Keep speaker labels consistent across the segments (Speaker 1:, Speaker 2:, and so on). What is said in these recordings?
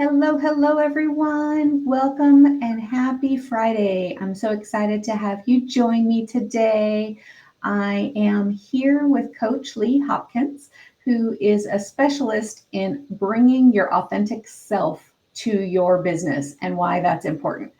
Speaker 1: Hello, everyone. Welcome and happy Friday. I'm so excited to have you join me today. I am here with Coach Lee Hopkins, who is a specialist in bringing your authentic self to your business and why that's important.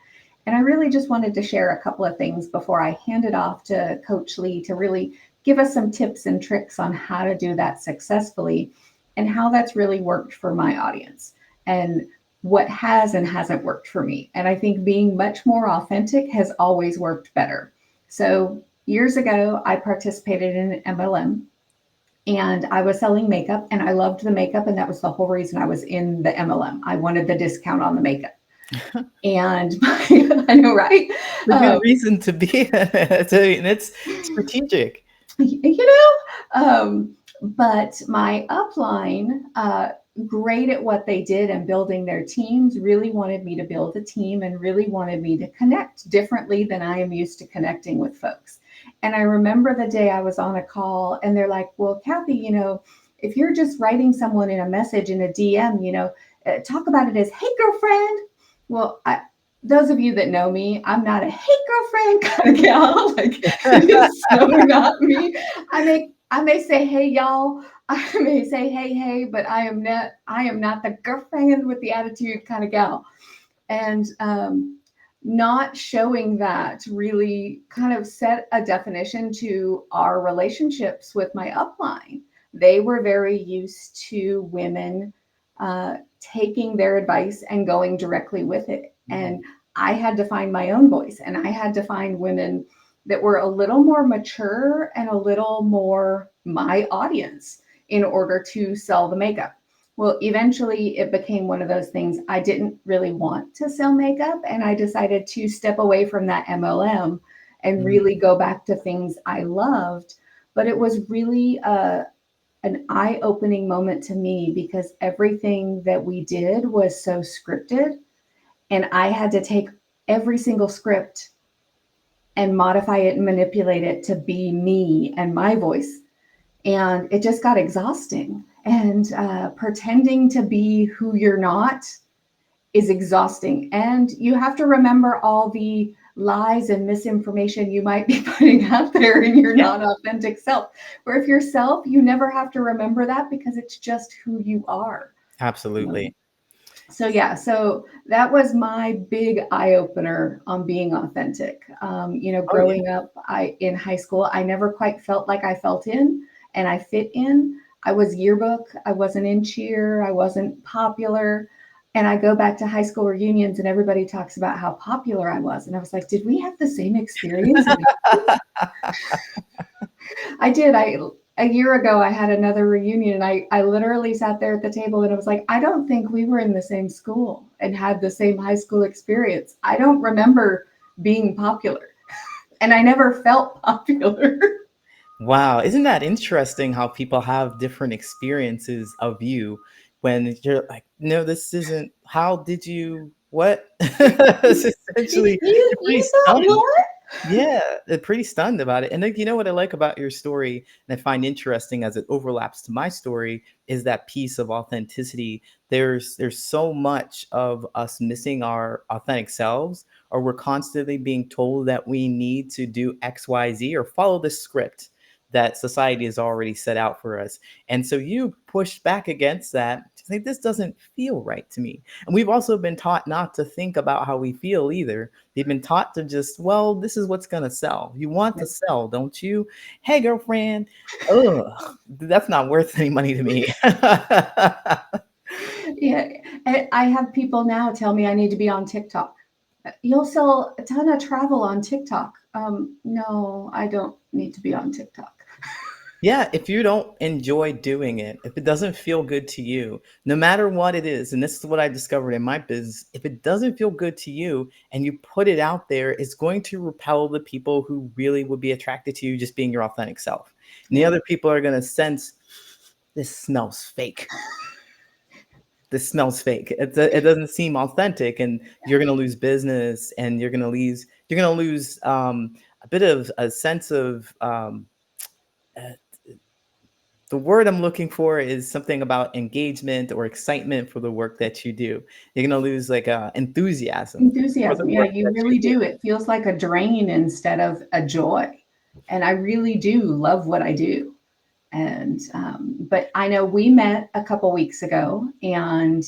Speaker 1: And I really just wanted to share a couple of things before I hand it off to Coach Lee to really give us some tips and tricks on how to do that successfully and how that's really worked for my audience. And what has and hasn't worked for me. And I think being much more authentic has always worked better. So, years ago, I participated in an MLM and I was selling makeup and I loved the makeup. And that was the whole reason I was in the MLM. I wanted the discount on the makeup. And I know, right?
Speaker 2: A good reason to be. And it's strategic.
Speaker 1: You know, but my upline, great at what they did and building their teams, really wanted me to build a team and really wanted me to connect differently than I am used to connecting with folks. And I remember the day I was on a call and they're like, well, Kathy, if you're just writing someone in a message in a DM, talk about it as, hey, girlfriend. Well, those of you that know me, I'm not a hey girlfriend kind of gal. Like it's so not me. I may say hey y'all. I may say hey, but I am not the girlfriend with the attitude kind of gal. And not showing that really kind of set a definition to our relationships with my upline. They were very used to women taking their advice and going directly with it. And I had to find my own voice and I had to find women that were a little more mature and a little more my audience in order to sell the makeup. Well, eventually it became one of those things I didn't really want to sell makeup. And I decided to step away from that MLM and really go back to things I loved. But it was really an eye opening moment to me because everything that we did was so scripted. And I had to take every single script and modify it and manipulate it to be me and my voice. And it just got exhausting. And pretending to be who you're not is exhausting. And you have to remember all the lies and misinformation you might be putting out there in your non authentic self. Where if you're self, you never have to remember that because it's just who you are.
Speaker 2: Absolutely.
Speaker 1: So that was my big eye opener on being authentic.
Speaker 2: Oh, yeah.
Speaker 1: Growing up, in high school, I never quite felt like I felt in and I fit in. I was yearbook. I wasn't in cheer. I wasn't popular. And I go back to high school reunions and everybody talks about how popular I was. And I was like, did we have the same experience? I did. A year ago I had another reunion and I literally sat there at the table and I was like, I don't think we were in the same school and had the same high school experience. I don't remember being popular. And I never felt popular.
Speaker 2: Wow. Isn't that interesting how people have different experiences of you when you're like, no, this isn't, how did you, what? It's essentially,
Speaker 1: you
Speaker 2: you're pretty
Speaker 1: you thought
Speaker 2: stunned.
Speaker 1: what?
Speaker 2: Yeah, they're pretty stunned about it. And like, you know what I like about your story and I find interesting as it overlaps to my story is that piece of authenticity. There's so much of us missing our authentic selves, or we're constantly being told that we need to do XYZ or follow the script that society has already set out for us. And so you pushed back against that to say, this doesn't feel right to me. And we've also been taught not to think about how we feel either. They've been taught to just, well, this is what's going to sell. You want to sell, don't you? Hey, girlfriend. Ugh, that's not worth any money to me.
Speaker 1: Yeah. I have people now tell me I need to be on TikTok. You'll sell a ton of travel on TikTok. No, I don't need to be on TikTok.
Speaker 2: Yeah, if you don't enjoy doing it, if it doesn't feel good to you, no matter what it is, and this is what I discovered in my business, if it doesn't feel good to you and you put it out there, it's going to repel the people who really would be attracted to you just being your authentic self. And the
Speaker 1: Yeah.
Speaker 2: other people are going to sense this smells fake. This smells fake. It doesn't seem authentic, and you're going to lose business, and you're going to lose a bit of a sense of uh, The word I'm looking for is something about engagement or excitement for the work that you do. You're gonna lose like enthusiasm for the
Speaker 1: Enthusiasm. Yeah,
Speaker 2: work
Speaker 1: you
Speaker 2: that you
Speaker 1: really
Speaker 2: do.
Speaker 1: do. It feels like a drain instead of a joy. And I really do love what I do. And, but I know we met a couple weeks ago, and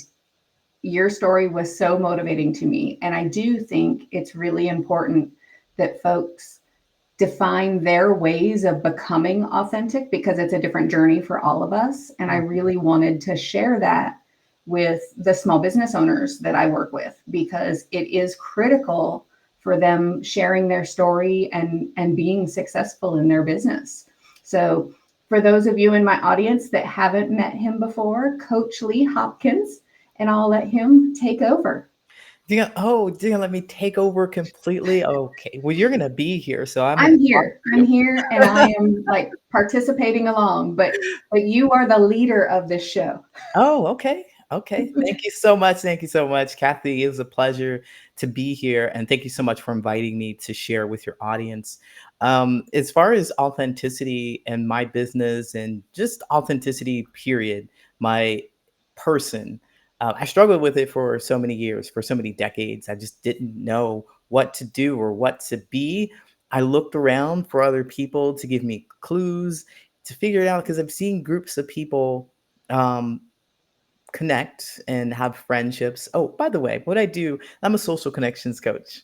Speaker 1: your story was so motivating to me. And I do think it's really important that folks define their ways of becoming authentic, because it's a different journey for all of us. And I
Speaker 2: Mhm.
Speaker 1: really wanted to share that with the small business owners that I work with, because it is critical for them sharing their story and being successful in their business. So for those of you in my audience that haven't met him before, Coach Lee Hopkins, and I'll let him take over.
Speaker 2: You're gonna let me take over completely? Okay. Well, you're gonna be here, so I'm gonna
Speaker 1: I'm
Speaker 2: talk
Speaker 1: here.
Speaker 2: to
Speaker 1: I'm
Speaker 2: you.
Speaker 1: here, and I am like participating along, but you are the leader of this show.
Speaker 2: Oh, okay. Okay. Thank you so much. Thank you so much, Kathy. It was a pleasure to be here, and thank you so much for inviting me to share with your audience. As far as authenticity and my business, and just authenticity, period, my person, I struggled with it for so many years, for so many decades. I just didn't know what to do or what to be. I looked around for other people to give me clues to figure it out because I've seen groups of people. Um, Connect and have friendships. Oh, by the way, what I do, I'm a social connections coach.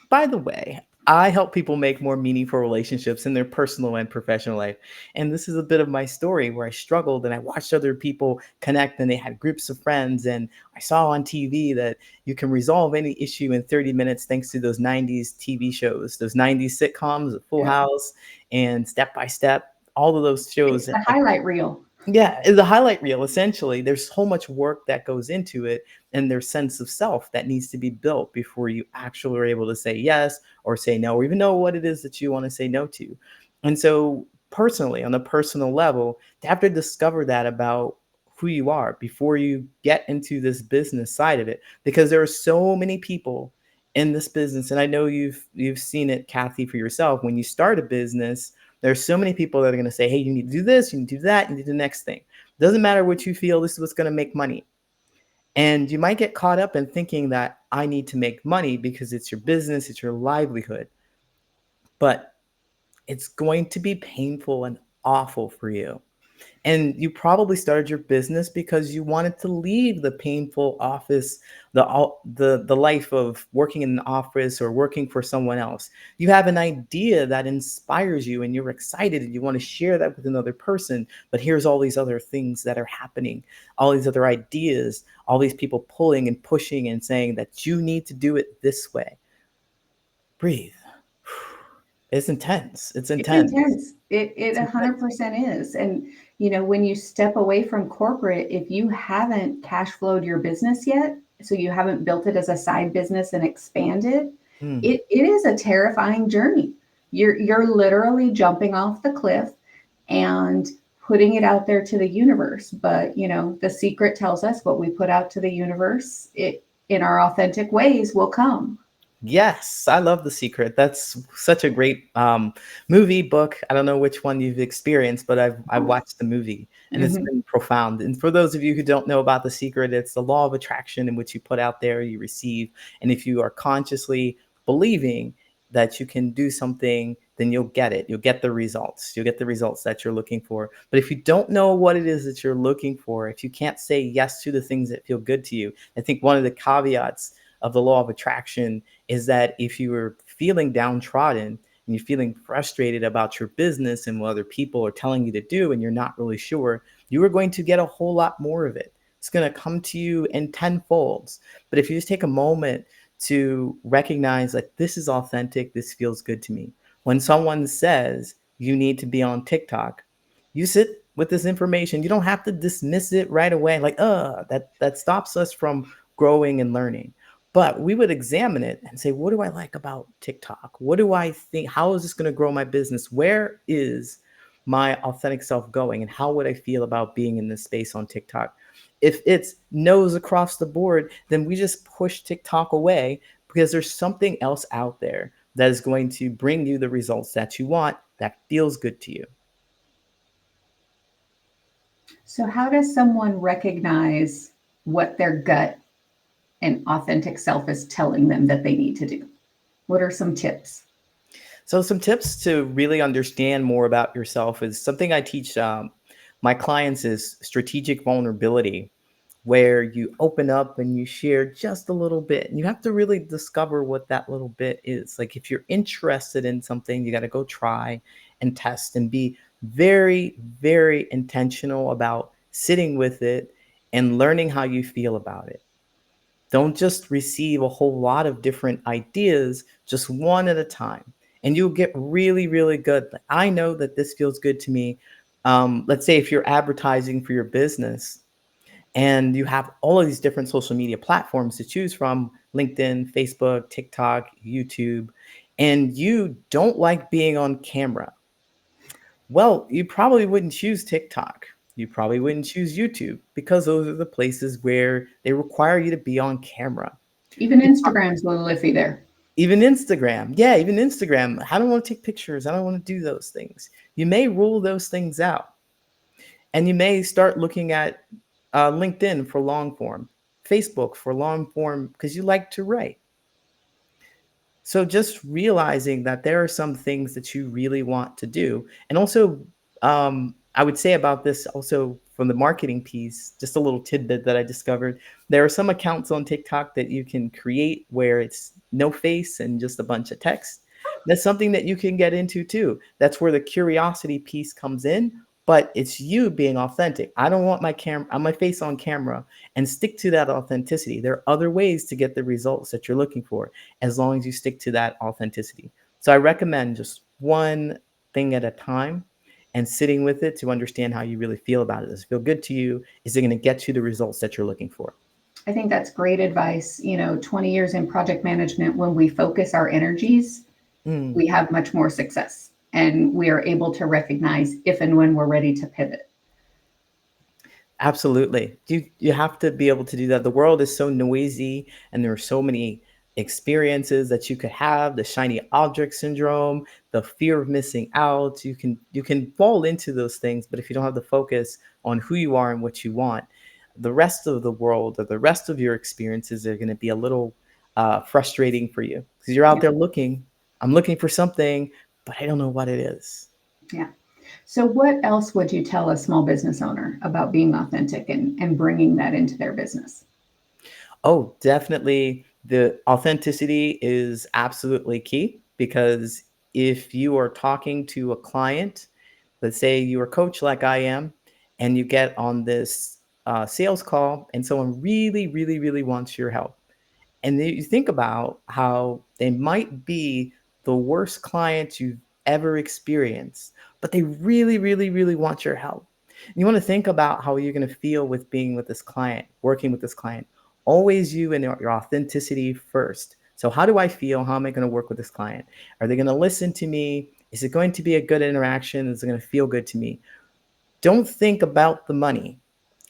Speaker 2: By the way, I help people make more meaningful relationships in their personal and professional life. And this is a bit of my story where I struggled and I watched other people connect and they had groups of friends. And I saw on TV that you can resolve any issue in 30 minutes thanks to those 90s TV shows, those 90s sitcoms, Full
Speaker 1: Yeah.
Speaker 2: House and Step by Step, all of those
Speaker 1: It's
Speaker 2: shows.
Speaker 1: the highlight reel.
Speaker 2: Yeah, the highlight reel, essentially. There's so much work that goes into it and their sense of self that needs to be built before you actually are able to say yes or say no, or even know what it is that you want to say no to. And so, personally, on a personal level, to have to discover that about who you are before you get into this business side of it, because there are so many people in this business, and I know you've seen it, Kathy, for yourself. When you start a business, there's so many people that are going to say, hey, you need to do this, you need to do that, you need to do the next thing. Doesn't matter what you feel, this is what's going to make money. And you might get caught up in thinking that I need to make money because it's your business, it's your livelihood. But it's going to be painful and awful for you. And you probably started your business because you wanted to leave the painful office, the life of working in an office or working for someone else. You have an idea that inspires you and you're excited and you want to share that with another person, but here's all these other things that are happening, all these other ideas, all these people pulling and pushing and saying that you need to do it this way. Breathe. It's intense. It's
Speaker 1: It's
Speaker 2: intense.
Speaker 1: intense. It
Speaker 2: It's intense.
Speaker 1: 100% is. And when you step away from corporate, if you haven't cash flowed your business yet, so you haven't built it as a side business and expanded,
Speaker 2: Mm.
Speaker 1: it is a terrifying journey. You're literally jumping off the cliff and putting it out there to the universe. But the secret tells us what we put out to the universe, it in our authentic ways will come.
Speaker 2: Yes, I love The Secret. That's such a great movie, book. I don't know which one you've experienced, but I've watched the movie and it's
Speaker 1: Mhm.
Speaker 2: been profound. And for those of you who don't know about The Secret, it's the law of attraction in which you put out there, you receive. And if you are consciously believing that you can do something, then you'll get it. You'll get the results. You'll get the results that you're looking for. But if you don't know what it is that you're looking for, if you can't say yes to the things that feel good to you, I think one of the caveats of the law of attraction is that if you are feeling downtrodden and you're feeling frustrated about your business and what other people are telling you to do and you're not really sure, you are going to get a whole lot more of it. It's going to come to you in tenfolds. But if you just take a moment to recognize that this is authentic, this feels good to me. When someone says you need to be on TikTok, you sit with this information. You don't have to dismiss it right away, like, that stops us from growing and learning. But we would examine it and say, what do I like about TikTok? What do I think? How is this going to grow my business? Where is my authentic self going? And how would I feel about being in this space on TikTok? If it's no's across the board, then we just push TikTok away because there's something else out there that is going to bring you the results that you want that feels good to you.
Speaker 1: So, how does someone recognize what their gut and authentic self is telling them that they need to do? What are some tips?
Speaker 2: So, some tips to really understand more about yourself is something I teach my clients is strategic vulnerability, where you open up and you share just a little bit. And you have to really discover what that little bit is. Like if you're interested in something, you got to go try and test and be very, very intentional about sitting with it and learning how you feel about it. Don't just receive a whole lot of different ideas, just one at a time. And you'll get really, really good. Like, I know that this feels good to me. Let's say if you're advertising for your business and you have all of these different social media platforms to choose from: LinkedIn, Facebook, TikTok, YouTube, and you don't like being on camera. Well, you probably wouldn't choose TikTok. You probably wouldn't choose YouTube because those are the places where they require you to be on camera.
Speaker 1: Even
Speaker 2: You
Speaker 1: Instagram's a little iffy there.
Speaker 2: Even Instagram. Yeah, even Instagram. I don't want to take pictures. I don't want to do those things. You may rule those things out. And you may start looking at LinkedIn for long form, Facebook for long form, because you like to write. So just realizing that there are some things that you really want to do. And also, I would say about this also from the marketing piece, just a little tidbit that I discovered. There are some accounts on TikTok that you can create where it's no face and just a bunch of text. That's something that you can get into too. That's where the curiosity piece comes in, but it's you being authentic. I don't want my face on camera, and stick to that authenticity. There are other ways to get the results that you're looking for as long as you stick to that authenticity. So I recommend just one thing at a time and sitting with it to understand how you really feel about it. Does it feel good to you? Is it going to get you the results that you're looking for?
Speaker 1: I think that's great advice. 20 years in project management, when we focus our energies,
Speaker 2: Mm.
Speaker 1: we have much more success and we are able to recognize if and when we're ready to pivot.
Speaker 2: Absolutely. You have to be able to do that. The world is so noisy and there are so many experiences that you could have, the shiny object syndrome, the fear of missing out. You can fall into those things, but if you don't have the focus on who you are and what you want, the rest of the world or the rest of your experiences are going to be a little frustrating for you because you're out
Speaker 1: Yeah.
Speaker 2: there looking. I'm looking for something, but I don't know what it is.
Speaker 1: Yeah. So, what else would you tell a small business owner about being authentic and bringing that into their business?
Speaker 2: Oh, definitely. The authenticity is absolutely key because if you are talking to a client, let's say you're a coach like I am, and you get on this sales call and someone really, really, really wants your help. And then you think about how they might be the worst clients you've ever experienced, but they really, really, really want your help. And you want to think about how you're going to feel with being with this client, working with this client. Always you and your authenticity first. So, how do I feel? How am I going to work with this client? Are they going to listen to me? Is it going to be a good interaction? Is it going to feel good to me? Don't think about the money.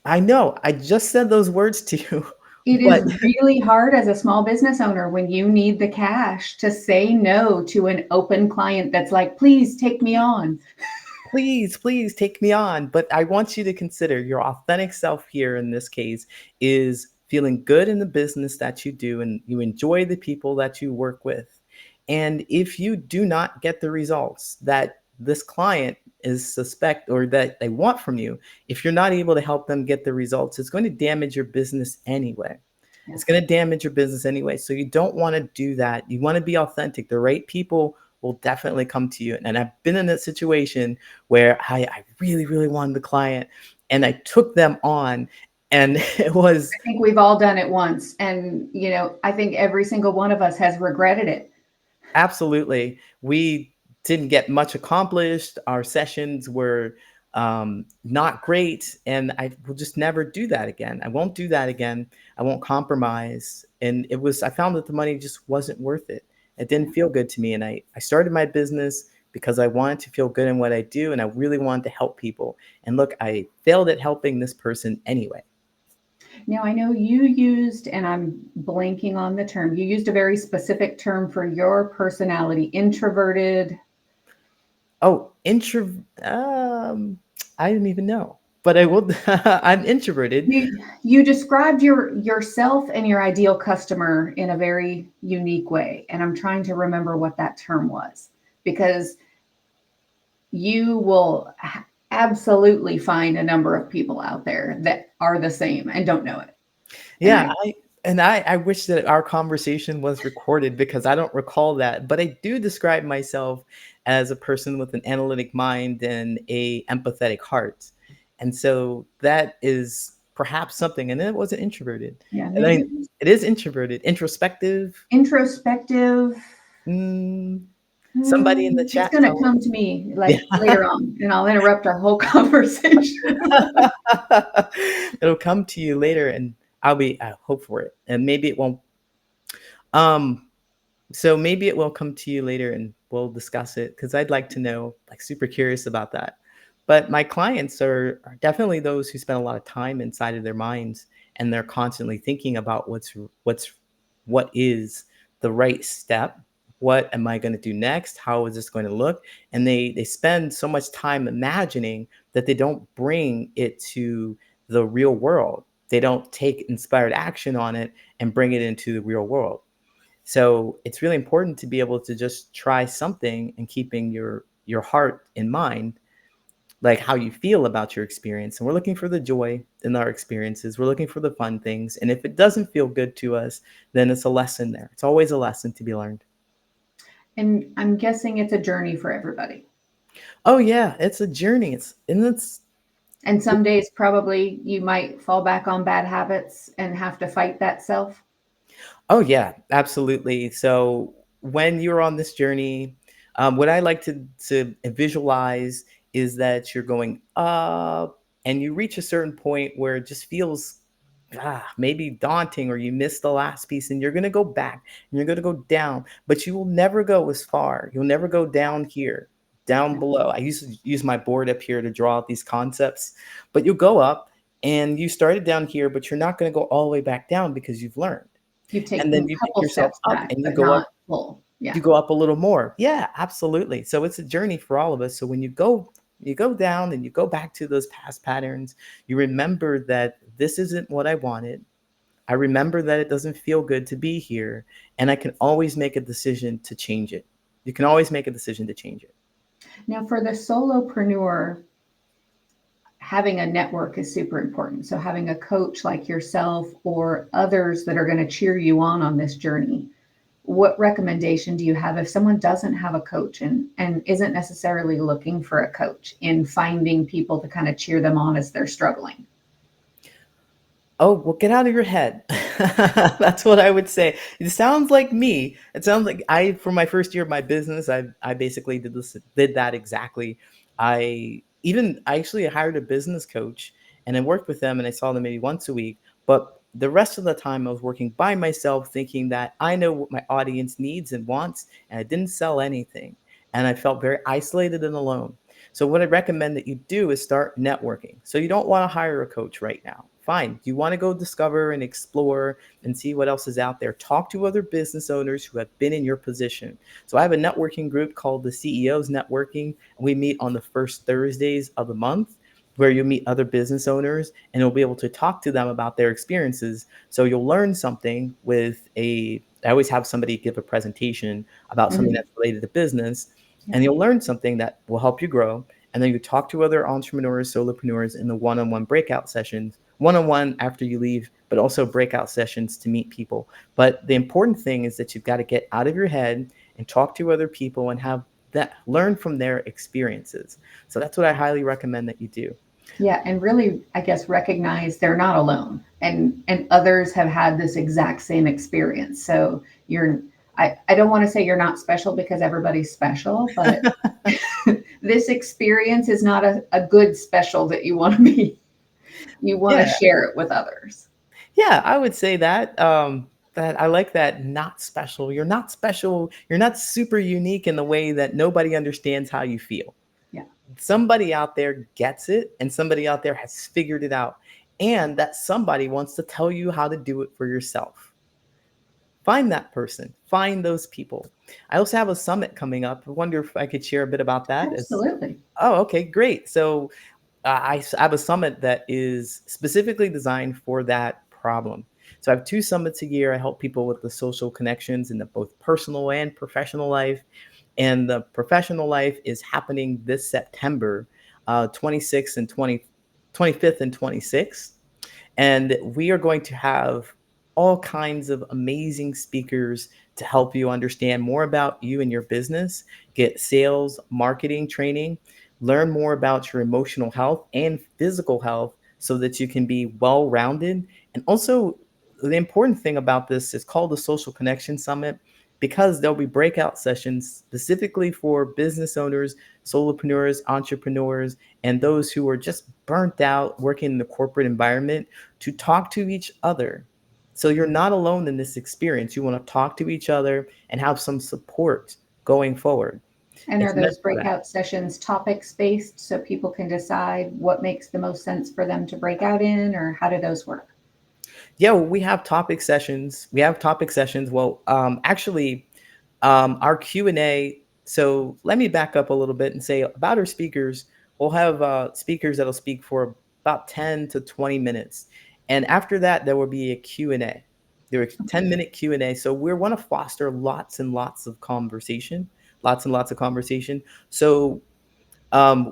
Speaker 2: I know I just said those words to you,
Speaker 1: It
Speaker 2: but
Speaker 1: is really hard as a small business owner when you need the cash to say no to an open client that's like, please take me on.
Speaker 2: please, please take me on. But I want you to consider your authentic self here in this case is feeling good in the business that you do and you enjoy the people that you work with. And if you do not get the results that this client is suspect or that they want from you, if you're not able to help them get the results, it's going to damage your business anyway. It's
Speaker 1: Yes.
Speaker 2: going to damage your business anyway. So you don't want to do that. You want to be authentic. The right people will definitely come to you. And I've been in that situation where I really, really wanted the client and I took them on. And it was
Speaker 1: I think we've all done it once. And, I think every single one of us has regretted it.
Speaker 2: absolutely, we didn't get much accomplished. Our sessions were not great. And I will just never do that again. I won't do that again. I won't compromise. And I found that the money just wasn't worth it. It didn't feel good to me. And I started my business because I wanted to feel good in what I do. And I really wanted to help people. And look, I failed at helping this person anyway.
Speaker 1: Now, I know you used, and I'm blanking on the term, you used a very specific term for your personality, introverted.
Speaker 2: Oh, I didn't even know. but I will. I'm introverted.
Speaker 1: You described yourself and your ideal customer in a very unique way, and I'm trying to remember what that term was, because you will absolutely find a number of people out there that are the same and don't know it. And
Speaker 2: Yeah,
Speaker 1: I
Speaker 2: I wish that our conversation was recorded because I don't recall that, but I do describe myself as a person with an analytic mind and a empathetic heart. And so that is perhaps something, and then it wasn't introverted.
Speaker 1: Yeah,
Speaker 2: And
Speaker 1: maybe
Speaker 2: then
Speaker 1: it was
Speaker 2: it is introverted, introspective.
Speaker 1: introspective.
Speaker 2: Mm, somebody in the
Speaker 1: It's
Speaker 2: chat
Speaker 1: going to
Speaker 2: tell
Speaker 1: come to me
Speaker 2: me.
Speaker 1: like later on, and I'll interrupt our whole conversation.
Speaker 2: It'll come to you later, and I hope for it, and maybe it won't. Um, So maybe it will come to you later and we'll discuss it because I'd like to know, like, super curious about that. But my clients are definitely those who spend a lot of time inside of their minds and they're constantly thinking about what is the right step. What am I going to do next? How is this going to look? And they spend so much time imagining that they don't bring it to the real world. They don't take inspired action on it and bring it into the real world. So it's really important to be able to just try something and keeping your heart in mind, like how you feel about your experience. And we're looking for the joy in our experiences. We're looking for the fun things. And if it doesn't feel good to us, then it's a lesson there. It's always a lesson to be learned.
Speaker 1: And I'm guessing it's a journey for everybody.
Speaker 2: Oh yeah, it's a journey. It's
Speaker 1: And some days, probably, you might fall back on bad habits and have to fight that self.
Speaker 2: Oh yeah, absolutely. So when you're on this journey, what I like to visualize is that you're going up, and you reach a certain point where it just feels maybe daunting, or you miss the last piece, and you're going to go back and you're going to go down, but you will never go as far. You'll never go down here, down
Speaker 1: Yeah.
Speaker 2: below. I used to use my board up here to draw out these concepts, but you'll go up and you started down here, but you're not going to go all the way back down because you've learned,
Speaker 1: You've
Speaker 2: and
Speaker 1: taken
Speaker 2: then
Speaker 1: a
Speaker 2: you pick
Speaker 1: couple
Speaker 2: yourself
Speaker 1: steps
Speaker 2: up
Speaker 1: back,
Speaker 2: and
Speaker 1: but not full. Yeah.
Speaker 2: you go up a little more. Yeah, absolutely. So it's a journey for all of us. So when you go down and you go back to those past patterns, you remember that this isn't what I wanted. I remember that it doesn't feel good to be here, and I can always make a decision to change it. You can always make a decision to change it.
Speaker 1: Now, for the solopreneur, having a network is super important. So, having a coach like yourself or others that are going to cheer you on this journey, what recommendation do you have if someone doesn't have a coach and isn't necessarily looking for a coach in finding people to kind of cheer them on as they're struggling?
Speaker 2: Oh, well, get out of your head. That's what I would say. It sounds like me. It sounds like for my first year of my business, I basically did that exactly. I actually hired a business coach and I worked with them and I saw them maybe once a week. But the rest of the time I was working by myself thinking that I know what my audience needs and wants, and I didn't sell anything. And I felt very isolated and alone. So what I recommend that you do is start networking. So you don't want to hire a coach right now. Fine. You want to go discover and explore and see what else is out there. Talk to other business owners who have been in your position. So I have a networking group called the CEOs Networking, and we meet on the first Thursdays of the month, where you'll meet other business owners and you'll be able to talk to them about their experiences. So you'll learn something I always have somebody give a presentation about something
Speaker 1: Mhm.
Speaker 2: that's related to business,
Speaker 1: Yeah.
Speaker 2: and you'll learn something that will help you grow. And then you talk to other entrepreneurs, solopreneurs in the one-on-one breakout sessions, one-on-one after you leave, but also breakout sessions to meet people. But the important thing is that you've got to get out of your head and talk to other people and have that learn from their experiences. So that's what I highly recommend that you do.
Speaker 1: Yeah, and really, I guess, recognize they're not alone, and others have had this exact same experience. So you're, I don't want to say you're not special because everybody's special, but this experience is not a good special that you want to be. You want to
Speaker 2: Yeah.
Speaker 1: share it with others.
Speaker 2: Yeah, I would say that. That I like that not special. You're not special. You're not super unique in the way that nobody understands how you feel.
Speaker 1: Yeah,
Speaker 2: Somebody out there gets it and somebody out there has figured it out. And that somebody wants to tell you how to do it for yourself. Find that person, find those people. I also have a summit coming up. I wonder if I could share a bit about that.
Speaker 1: absolutely.
Speaker 2: Oh, okay, great. So I have a summit that is specifically designed for that problem. So I have two summits a year. I help people with the social connections in the both personal and professional life. And the professional life is happening this September, 26th and 25th and 26th. And we are going to have all kinds of amazing speakers to help you understand more about you and your business, get sales, marketing training, learn more about your emotional health and physical health so that you can be well rounded. And also, the important thing about this is called the Social Connection Summit because there'll be breakout sessions specifically for business owners, solopreneurs, entrepreneurs, and those who are just burnt out working in the corporate environment to talk to each other. So you're not alone in this experience. You want to talk to each other and have some support going forward.
Speaker 1: And are
Speaker 2: It's meant
Speaker 1: those
Speaker 2: for that.
Speaker 1: breakout sessions topics based so people can decide what makes the most sense for them to break out in, or how do those work?
Speaker 2: Yeah, well, we have topic sessions. We have topic sessions. Well, actually, our Q&A. So let me back up a little bit and say about our speakers. We'll have speakers that'll speak for about 10 to 20 minutes. And after that, there will be a Q&A. There are
Speaker 1: Okay.
Speaker 2: 10-minute Q&A. So we want to foster lots and lots of conversation, lots and lots of conversation. So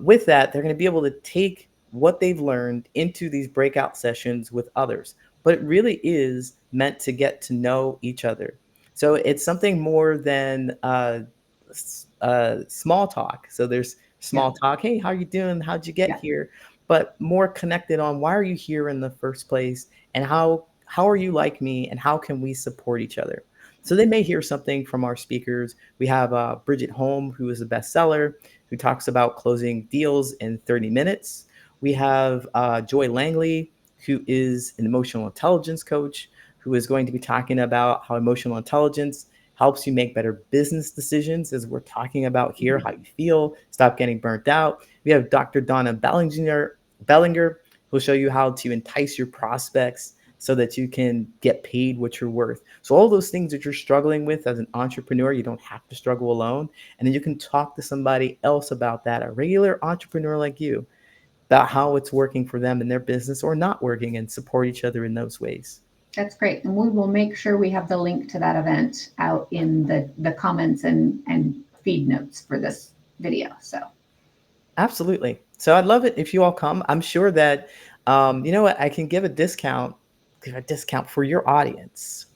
Speaker 2: with that, they're going to be able to take what they've learned into these breakout sessions with others. But it really is meant to get to know each other. So it's something more than small talk. So there's
Speaker 1: Yeah.
Speaker 2: small talk. Hey, how are you doing? How'd you get
Speaker 1: Yeah.
Speaker 2: here? But more connected on why are you here in the first place, and how are you like me, and how can we support each other? So they may hear something from our speakers. We have Bridget Holm, who is a bestseller, who talks about closing deals in 30 minutes. We have Joy Langley, who is an emotional intelligence coach, who is going to be talking about how emotional intelligence helps you make better business decisions, as we're talking about here,
Speaker 1: Mhm.
Speaker 2: how you feel, stop getting burnt out. We have Dr. Donna Bellinger, who'll show you how to entice your prospects so that you can get paid what you're worth. So all those things that you're struggling with as an entrepreneur, you don't have to struggle alone. And then you can talk to somebody else about that, a regular entrepreneur like you, about how it's working for them in their business or not working, and support each other in those ways.
Speaker 1: That's great. And we will make sure we have the link to that event out in the comments and feed notes for this video. So
Speaker 2: Absolutely. So I'd love it if you all come. I'm sure that, you know what, I can give a discount for your audience.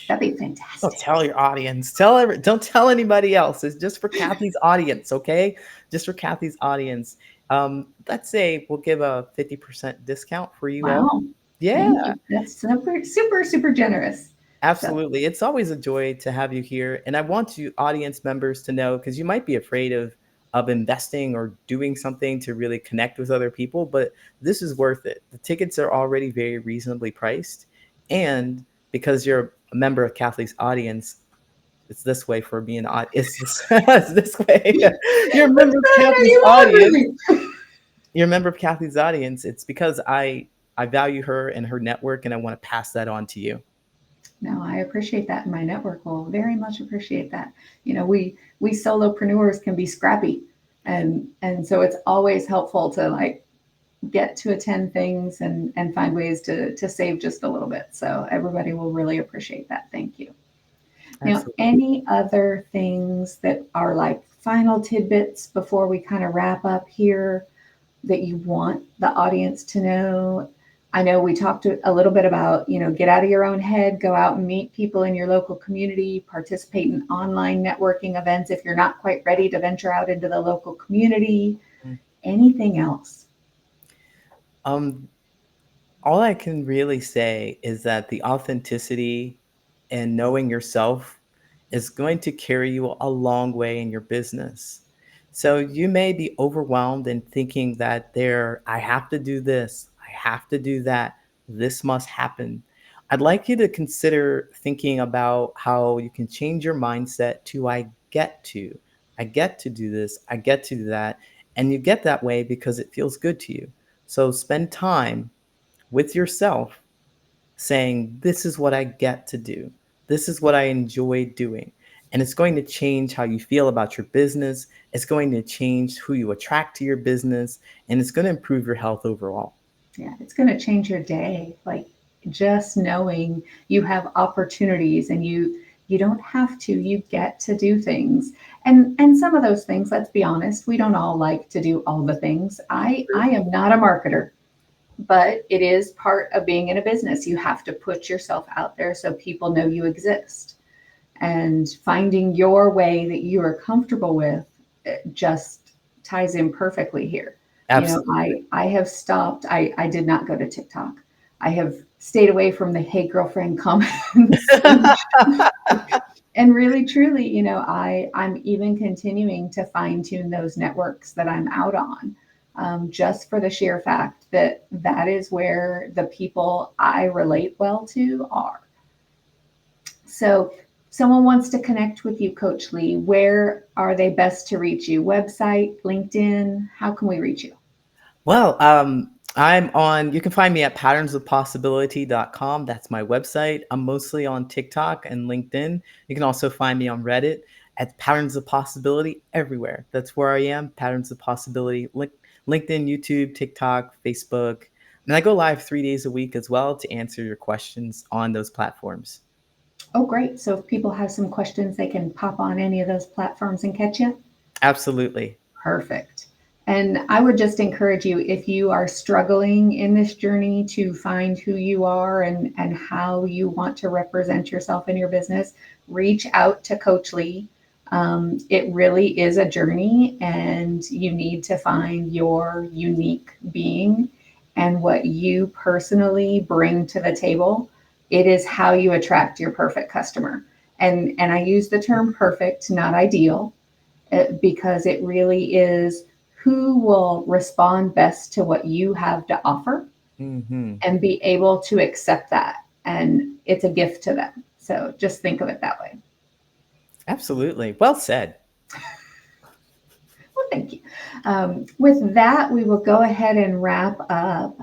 Speaker 1: that'd be
Speaker 2: Don't
Speaker 1: fantastic.
Speaker 2: tell your audience. Don't tell anybody else. It's just for Kathy's audience, okay? Just for Kathy's audience. Let's say we'll give a 50% discount for you all.
Speaker 1: Wow.
Speaker 2: Yeah,
Speaker 1: Thank you. That's super, super, super generous. So
Speaker 2: absolutely. It's always a joy to have you here. And I want you audience members to know, because you might be afraid of investing or doing something to really connect with other people, but this is worth it. The tickets are already very reasonably priced. And because you're a member of Kathy's audience, it's this way for being it's this, it's this way. You're a
Speaker 1: what's
Speaker 2: member of
Speaker 1: the matter?
Speaker 2: Kathy's
Speaker 1: You offered
Speaker 2: audience.
Speaker 1: me.
Speaker 2: You're a member of Kathy's audience. It's because I value her and her network, and I want to pass that on to you.
Speaker 1: No, I appreciate that. And my network will very much appreciate that. You know, we solopreneurs can be scrappy. And so it's always helpful to like get to attend things and find ways to save just a little bit. So everybody will really appreciate that. Thank you. Now,
Speaker 2: Absolutely.
Speaker 1: any other things that are like final tidbits before we kind of wrap up here that you want the audience to know? I know we talked a little bit about, you know, get out of your own head, go out and meet people in your local community, participate in online networking events if you're not quite ready to venture out into the local community. Anything else?
Speaker 2: Um, all I can really say is that the authenticity and knowing yourself is going to carry you a long way in your business. So you may be overwhelmed and thinking that I have to do this, I have to do that, this must happen. I'd like you to consider thinking about how you can change your mindset to I get to do this, I get to do that. And you get that way because it feels good to you. So spend time with yourself saying, this is what I get to do. This is what I enjoy doing. and it's going to change how you feel about your business. It's going to change who you attract to your business, and it's going to improve your health overall.
Speaker 1: Yeah, it's going to change your day. Like just knowing you have opportunities and you don't have to, you get to do things. And some of those things, let's be honest, we don't all like to do all the things. I am not a marketer, but it is part of being in a business. You have to put yourself out there so people know you exist. And finding your way that you are comfortable with just ties in perfectly here. You know,
Speaker 2: Absolutely.
Speaker 1: I have stopped, I did not go to TikTok. I have stayed away from the hey girlfriend comments. And really truly, you know, I'm even continuing to fine tune those networks that I'm out on, just for the sheer fact that that is where the people I relate well to are. So, someone wants to connect with you, Coach Lee. Where are they best to reach you? Website, LinkedIn? How can we reach you?
Speaker 2: Well, you can find me at patternsofpossibility.com. That's my website. I'm mostly on TikTok and LinkedIn. You can also find me on Reddit at Patterns of Possibility everywhere. That's where I am, Patterns of Possibility, LinkedIn, YouTube, TikTok, Facebook. And I go live 3 days a week as well to answer your questions on those platforms.
Speaker 1: Oh, great. So, if people have some questions, they can pop on any of those platforms and catch you.
Speaker 2: Absolutely.
Speaker 1: Perfect. And I would just encourage you, if you are struggling in this journey to find who you are and how you want to represent yourself in your business, reach out to Coach Lee. It really is a journey, and you need to find your unique being and what you personally bring to the table. It is how you attract your perfect customer. And I use the term perfect, not ideal, because it really is who will respond best to what you have to offer
Speaker 2: Hmm.
Speaker 1: and be able to accept that. And it's a gift to them. So just think of it that way.
Speaker 2: Absolutely. Well said.
Speaker 1: Well, thank you. With that, we will go ahead and wrap up.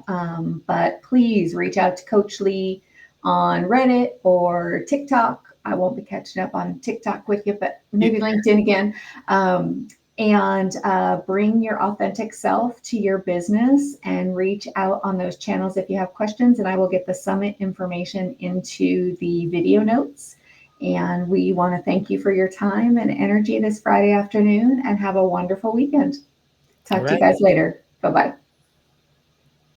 Speaker 1: But please reach out to Coach Lee on Reddit or TikTok. I won't be catching up on TikTok with you, but
Speaker 2: You,
Speaker 1: maybe LinkedIn again. And bring your authentic self to your business and reach out on those channels if you have questions. And I will get the summit information into the video notes. And we want to thank you for your time and energy this Friday afternoon and have a wonderful weekend.
Speaker 2: all
Speaker 1: Talk to you
Speaker 2: right.
Speaker 1: guys later. Bye bye.